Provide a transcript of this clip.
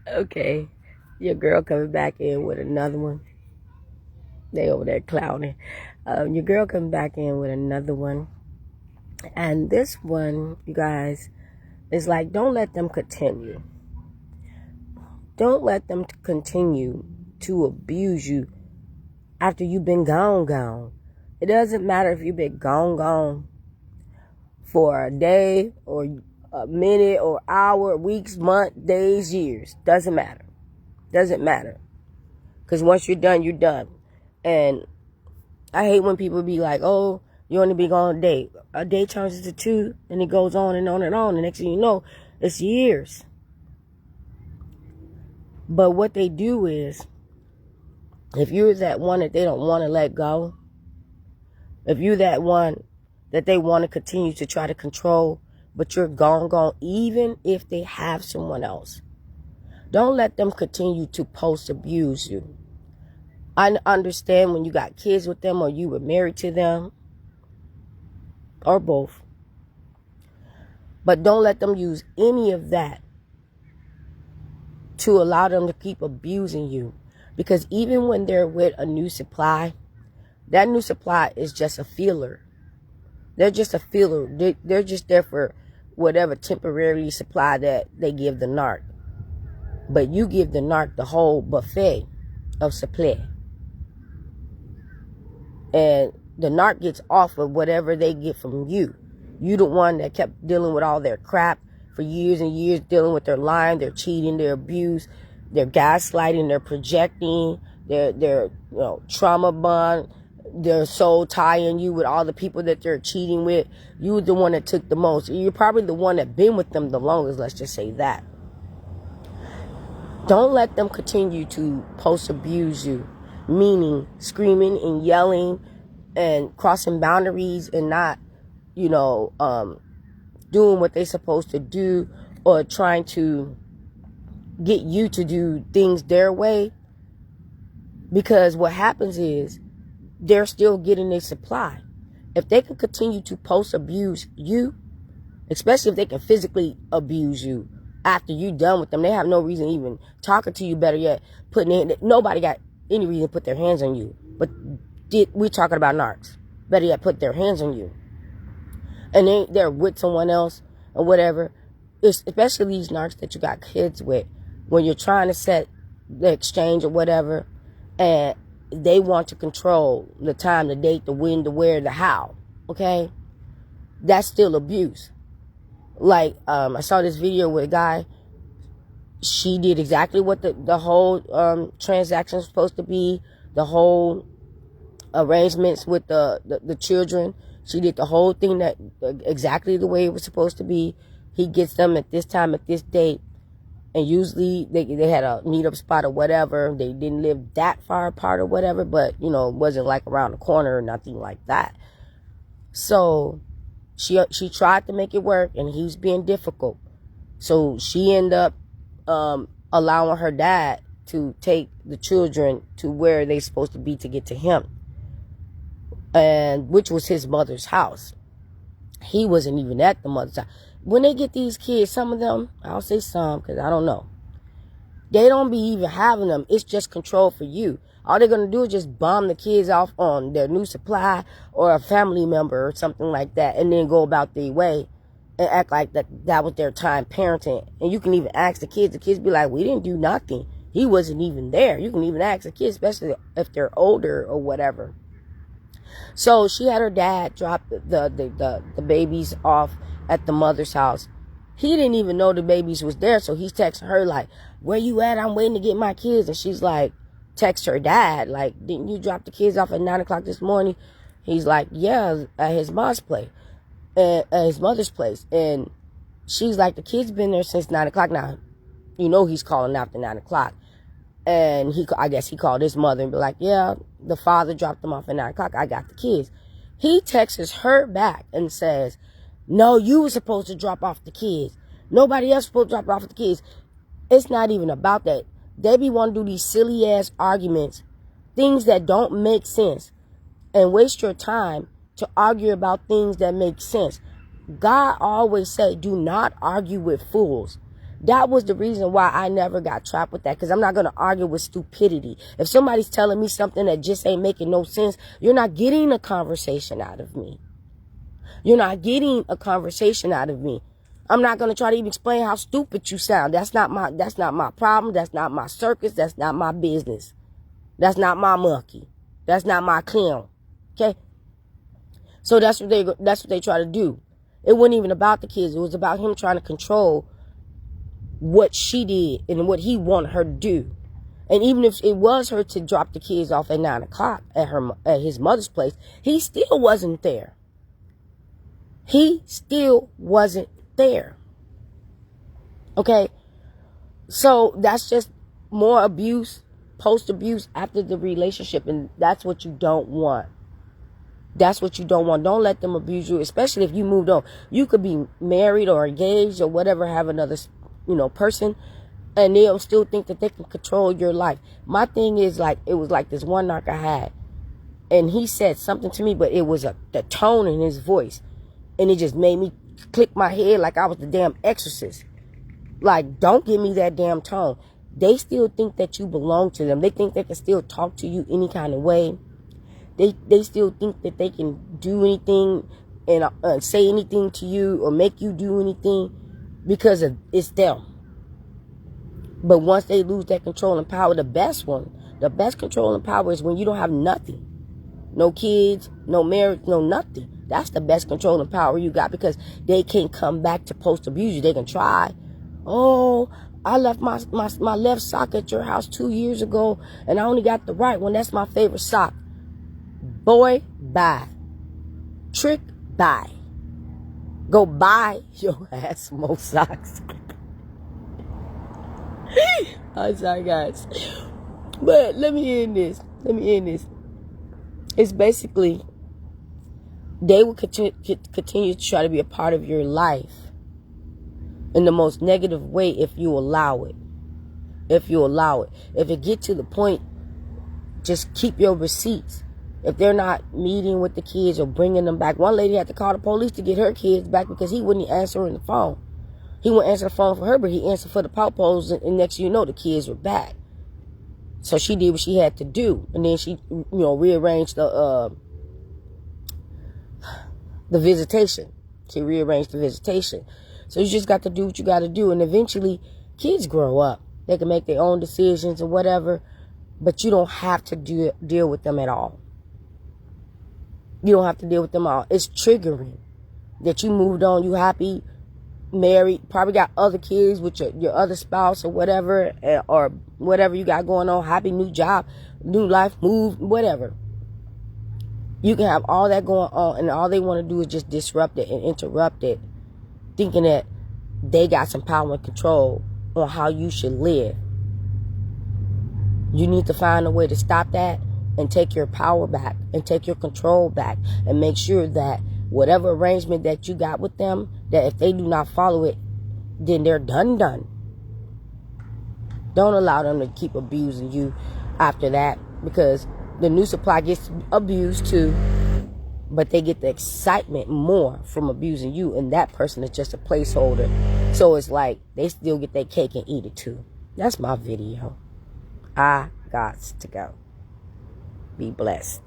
Okay, your girl coming back in with another one. They over there clowning. Your girl coming back in with another one. And this one, you guys, is like, don't let them continue. Don't let them continue to abuse you after you've been gone. It doesn't matter if you've been gone for a day or a minute or hour, weeks, months, days, years. Doesn't matter. Doesn't matter. Because once you're done, you're done. And I hate when people be like, oh, you only be gone a day. A day turns into two, and it goes on and on and on. The next thing you know, it's years. But what they do is, if you're that one that they don't want to let go, if you're that one that they want to continue to try to control, but you're gone, even if they have someone else, don't let them continue to post-abuse you. I understand when you got kids with them or you were married to them, or both. But don't let them use any of that to allow them to keep abusing you. Because even when they're with a new supply, that new supply is just a feeler. They're just a feeler. They're just there for whatever temporary supply that they give the narc. But you give the narc the whole buffet of supply. And the narc gets off of whatever they get from you. You the one that kept dealing with all their crap for years and years, dealing with their lying, their cheating, their abuse, their gaslighting, their projecting, their trauma bond, their soul tying you with all the people that they're cheating with. You were the one that took the most. You're probably the one that been with them the longest, let's just say that. Don't let them continue to post-abuse you, meaning screaming and yelling and crossing boundaries and not, doing what they're supposed to do, or trying to get you to do things their way. Because what happens is they're still getting their supply. If they can continue to post-abuse you, especially if they can physically abuse you after you're done with them, they have no reason even talking to you. Better yet, nobody got any reason to put their hands on you. But we're talking about narcs. Better yet, put their hands on you. And they're with someone else or whatever. Especially these narcs that you got kids with. When you're trying to set the exchange or whatever, and they want to control the time, the date, the when, the where, the how. Okay? That's still abuse. Like, I saw this video with a guy. She did exactly what the whole transaction was supposed to be. The whole arrangements with the children. She did the whole thing that exactly the way it was supposed to be. He gets them at this time, at this date. And usually they had a meet-up spot or whatever. They didn't live that far apart or whatever. But, it wasn't like around the corner or nothing like that. So she tried to make it work, and he was being difficult. So she ended up allowing her dad to take the children to where they're supposed to be to get to him. And which was his mother's house. He wasn't even at the mother's house. When they get these kids, some of them, I'll say some because I don't know, they don't be even having them. It's just control for you. All they're going to do is just bomb the kids off on their new supply or a family member or something like that, and then go about their way and act like that was their time parenting. And you can even ask the kids. The kids be like, we didn't do nothing. He wasn't even there. You can even ask the kids, especially if they're older or whatever. So she had her dad drop the babies off at the mother's house. He didn't even know the babies was there, so he's texting her like, where you at? I'm waiting to get my kids. And she's like, text her dad, like, didn't you drop the kids off at 9 o'clock this morning? He's like, yeah, at his mom's place, at his mother's place. And she's like, the kid's been there since 9 o'clock. Now, he's calling after 9 o'clock. And I guess he called his mother and be like, yeah, the father dropped them off at 9 o'clock. I got the kids. He texts her back and says, no, you were supposed to drop off the kids. Nobody else supposed to drop off the kids. It's not even about that. They be want to do these silly ass arguments, things that don't make sense, and waste your time to argue about things that make sense. God always say, do not argue with fools. That was the reason why I never got trapped with that, because I'm not going to argue with stupidity. If somebody's telling me something that just ain't making no sense, you're not getting a conversation out of me. You're not getting a conversation out of me. I'm not going to try to even explain how stupid you sound. That's not my problem. That's not my circus. That's not my business. That's not my monkey. That's not my clown. Okay? So that's what they try to do. It wasn't even about the kids. It was about him trying to control what she did and what he wanted her to do. And even if it was her to drop the kids off at 9 o'clock at his mother's place, he still wasn't there. He still wasn't there. Okay? So that's just more abuse, post-abuse after the relationship. And that's what you don't want. That's what you don't want. Don't let them abuse you, especially if you moved on. You could be married or engaged or whatever, have another, person, and they'll still think that they can control your life. My thing is, it was like this one narc I had, and he said something to me, but it was the tone in his voice, and it just made me click my head like I was the damn exorcist. Like, don't give me that damn tone. They still think that you belong to them. They think they can still talk to you any kind of way. They still think that they can do anything and say anything to you or make you do anything because it's them. But once they lose that control and power, the best control and power is when you don't have nothing. No kids, no marriage, no nothing. That's the best control and power you got, because they can't come back to post-abuse you. They can try. Oh, I left my left sock at your house 2 years ago and I only got the right one. That's my favorite sock. Boy, bye. Trick, bye. Go buy your ass more socks. I'm sorry, guys. But let me end this. It's basically, they will continue to try to be a part of your life in the most negative way if you allow it. If it get to the point, just keep your receipts. If they're not meeting with the kids or bringing them back. One lady had to call the police to get her kids back because he wouldn't answer the phone. He wouldn't answer the phone for her, but he answered for the Pawpaws, and next you know, the kids were back. So she did what she had to do. And then she, rearranged the visitation. She rearranged the visitation. So you just got to do what you got to do. And eventually, kids grow up. They can make their own decisions or whatever, but you don't have to deal with them at all. You don't have to deal with them all. It's triggering that you moved on, you happy, married, probably got other kids with your other spouse or whatever you got going on, happy new job, new life, move, whatever. You can have all that going on, and all they want to do is just disrupt it and interrupt it, thinking that they got some power and control on how you should live. You need to find a way to stop that and take your power back and take your control back, and make sure that whatever arrangement that you got with them, that if they do not follow it, then they're done. Don't allow them to keep abusing you after that, because the new supply gets abused too, but they get the excitement more from abusing you, and that person is just a placeholder. So it's like they still get their cake and eat it too. That's my video. I got to go. Be blessed.